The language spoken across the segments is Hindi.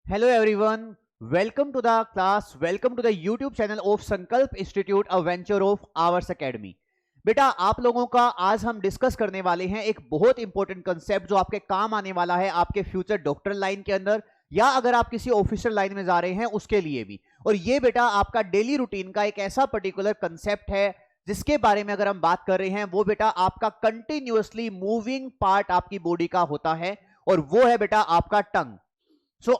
Hello everyone, welcome to the class, welcome to the YouTube channel of Sankalp Institute, a venture of Ours Academy। बेटा आप लोगों का आज हम डिस्कस करने वाले हैं एक बहुत इंपॉर्टेंट कंसेप्ट जो आपके काम आने वाला है आपके फ्यूचर डॉक्टर लाइन के अंदर, या अगर आप किसी ऑफिसर लाइन में जा रहे हैं उसके लिए भी। और ये बेटा आपका डेली रूटीन का एक ऐसा पर्टिकुलर कंसेप्ट है जिसके बारे में अगर हम बात कर रहे हैं, वो बेटा आपका कंटिन्यूअसली मूविंग पार्ट आपकी बॉडी का होता है, और वो है बेटा आपका टंग।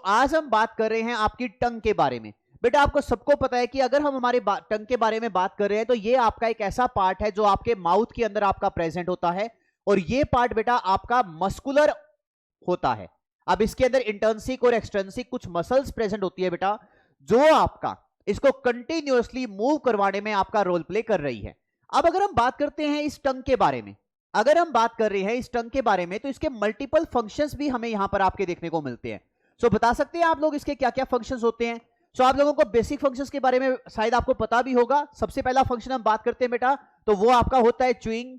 आज हम बात कर रहे हैं आपकी टंग के बारे में। बेटा आपको सबको पता है कि अगर हम हमारे टंग के बारे में बात कर रहे हैं तो ये आपका एक ऐसा पार्ट है जो आपके माउथ के अंदर आपका प्रेजेंट होता है, और ये पार्ट बेटा आपका मस्कुलर होता है। अब इसके अंदर इंटर्नसिक और एक्सट्रिंसिक कुछ मसल्स प्रेजेंट होती है बेटा, जो आपका इसको कंटिन्यूअसली मूव करवाने में आपका रोल प्ले कर रही है। अब अगर हम बात करते हैं इस टंग के बारे में, अगर हम बात कर रहे हैं इस टंग के बारे में, तो इसके मल्टीपल फंक्शंस भी हमें यहां पर आपके देखने को मिलते हैं। बता सकते हैं आप लोग इसके क्या क्या फंक्शंस होते हैं? आप लोगों को बेसिक फंक्शंस के बारे में शायद आपको पता भी होगा। सबसे पहला फंक्शन हम बात करते हैं बेटा, तो वो आपका होता है च्यूइंग।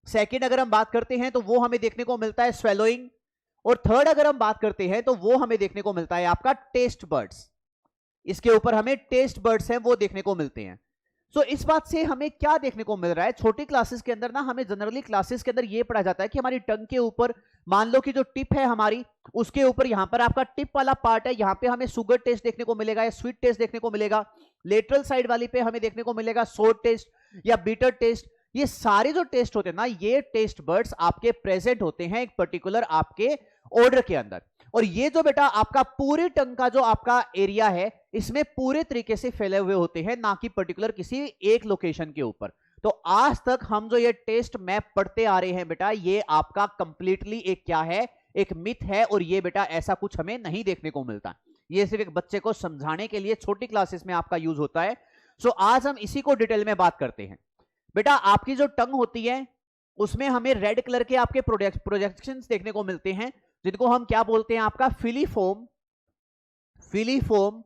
सेकंड अगर हम बात करते हैं तो वो हमें देखने को मिलता है स्वेलोइंग। और थर्ड अगर हम बात करते हैं तो वो हमें देखने को मिलता है आपका टेस्ट बर्ड्स। इसके ऊपर हमें टेस्ट बर्ड्स हैं वो देखने को मिलते हैं। इस बात से हमें क्या देखने को मिल रहा है, छोटी क्लासेस के अंदर ना हमें जनरली क्लासेस के अंदर ये पढ़ा जाता है कि हमारी टंग के ऊपर मान लो कि जो टिप है हमारी, उसके ऊपर यहां पर आपका टिप वाला पार्ट है, यहां पे हमें शुगर टेस्ट देखने को मिलेगा या स्वीट टेस्ट देखने को मिलेगा। लेटरल साइड वाली पे हमें देखने को मिलेगा सोर टेस्ट या बीटर टेस्ट। ये सारे जो टेस्ट होते हैं ना, ये टेस्ट बर्ड्स आपके प्रेजेंट होते हैं एक पर्टिकुलर आपके ऑर्डर के अंदर। और ये जो बेटा आपका पूरे टंग का जो आपका एरिया है, इसमें पूरे तरीके से फैले हुए होते हैं, ना कि पर्टिकुलर किसी एक लोकेशन के ऊपर। तो आज तक हम जो ये टेस्ट मैप पढ़ते आ रहे हैं बेटा, ये आपका कंप्लीटली एक क्या है, एक मिथ है। और ये बेटा ऐसा कुछ हमें नहीं देखने को मिलता, ये सिर्फ एक बच्चे को समझाने के लिए छोटी क्लासेस में आपका यूज होता है। आज हम इसी को डिटेल में बात करते हैं। बेटा आपकी जो टंग होती है उसमें हमें रेड कलर के आपके प्रोजेक्शंस देखने को मिलते हैं, जिनको हम क्या बोलते हैं, आपका फिलीफोम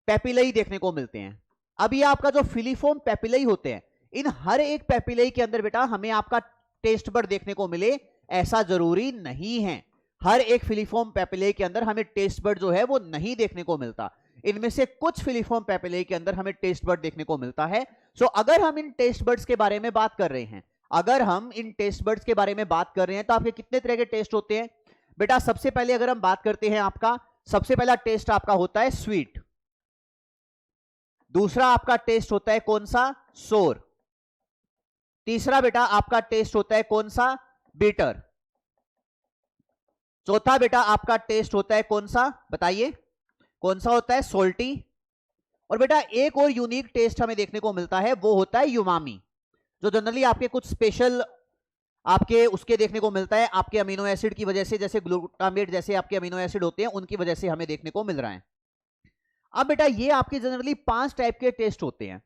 पेपिलाई देखने को मिलते हैं। अब ये आपका जो फिलीफोम पेपिलाई होते हैं, इन हर एक पेपिलाई के अंदर बेटा हमें आपका टेस्ट बर्ड देखने को मिले ऐसा जरूरी नहीं है। हर एक फिलीफोम पेपिलाई के अंदर हमें टेस्ट बर्ड जो है वो नहीं देखने को मिलता। इनमें से कुछ फिलीफोम पेपिलाई के अंदर हमें टेस्ट बर्ड देखने को मिलता है। अगर हम इन टेस्ट बर्ड्स के बारे में बात कर रहे हैं, तो आपके कितने तरह के टेस्ट होते हैं बेटा? सबसे पहले अगर हम बात करते हैं, आपका सबसे पहला टेस्ट आपका होता है स्वीट। दूसरा आपका टेस्ट होता है कौन सा? सोर। तीसरा बेटा आपका टेस्ट होता है कौन सा? बीटर। चौथा बेटा आपका टेस्ट होता है कौन सा? बताइए कौन सा होता है? सोल्टी। और बेटा एक और यूनिक टेस्ट हमें देखने को मिलता है, वो होता है यूमामी, जो जनरली आपके कुछ स्पेशल आपके उसके देखने को मिलता है आपके अमीनो एसिड की वजह से, जैसे ग्लूटामेट जैसे आपके अमीनो एसिड होते हैं, उनकी वजह से हमें देखने को मिल रहा है। अब बेटा ये आपके जनरली 5 टाइप के टेस्ट होते हैं।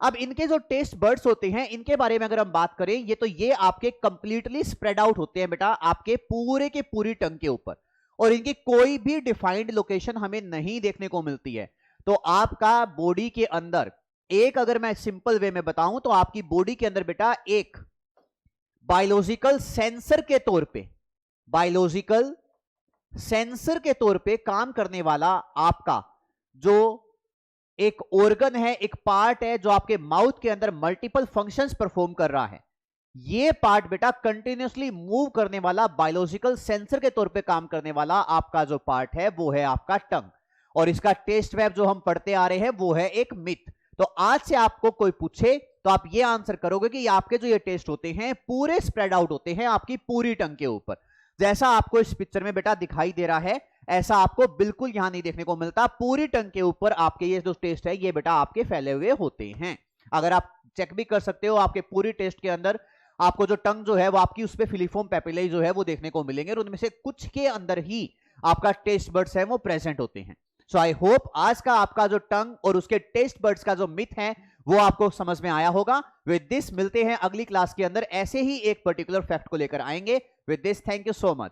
अब इनके जो टेस्ट बर्ड्स होते हैं, इनके बारे में अगर हम बात करें, ये आपके कंप्लीटली स्प्रेड आउट होते हैं बेटा आपके पूरे के पूरी टंग के ऊपर, और इनकी कोई भी डिफाइंड लोकेशन हमें नहीं देखने को मिलती है। तो आपका बॉडी के अंदर एक, अगर मैं सिंपल वे में बताऊं, तो आपकी बॉडी के अंदर बेटा एक बायोलॉजिकल सेंसर के तौर पे काम करने वाला आपका जो एक ऑर्गन है, एक पार्ट है, जो आपके माउथ के अंदर मल्टीपल फंक्शंस परफॉर्म कर रहा है। ये पार्ट बेटा कंटिन्यूअसली मूव करने वाला, बायोलॉजिकल सेंसर के तौर पे काम करने वाला आपका जो पार्ट है, वो है आपका टंग। और इसका टेस्ट मैप जो हम पढ़ते आ रहे हैं वो है एक मिथ। तो आज से आपको कोई पूछे तो आप ये आंसर करोगे कि आपके जो ये टेस्ट होते हैं पूरे स्प्रेड आउट होते हैं आपकी पूरी टंग के ऊपर। जैसा आपको इस पिक्चर में बेटा दिखाई दे रहा है, ऐसा आपको बिल्कुल यहां नहीं देखने को मिलता। पूरी टंग के ऊपर आपके ये जो टेस्ट है, ये बेटा आपके फैले हुए होते हैं। अगर आप चेक भी कर सकते हो, आपके पूरी टेस्ट के अंदर आपको जो टंग जो है वो आपकी उस पे फिलीफोम पेपिलाई जो है वो देखने को मिलेंगे, और उनमें से कुछ के अंदर ही आपका टेस्ट बर्ड्स है वो प्रेजेंट होते हैं। आई होप आज का आपका जो टंग और उसके टेस्ट बर्ड्स का जो मिथ है वो आपको समझ में आया होगा। विद दिस मिलते हैं अगली क्लास के अंदर, ऐसे ही एक पर्टिकुलर फैक्ट को लेकर आएंगे। With this thank you so much.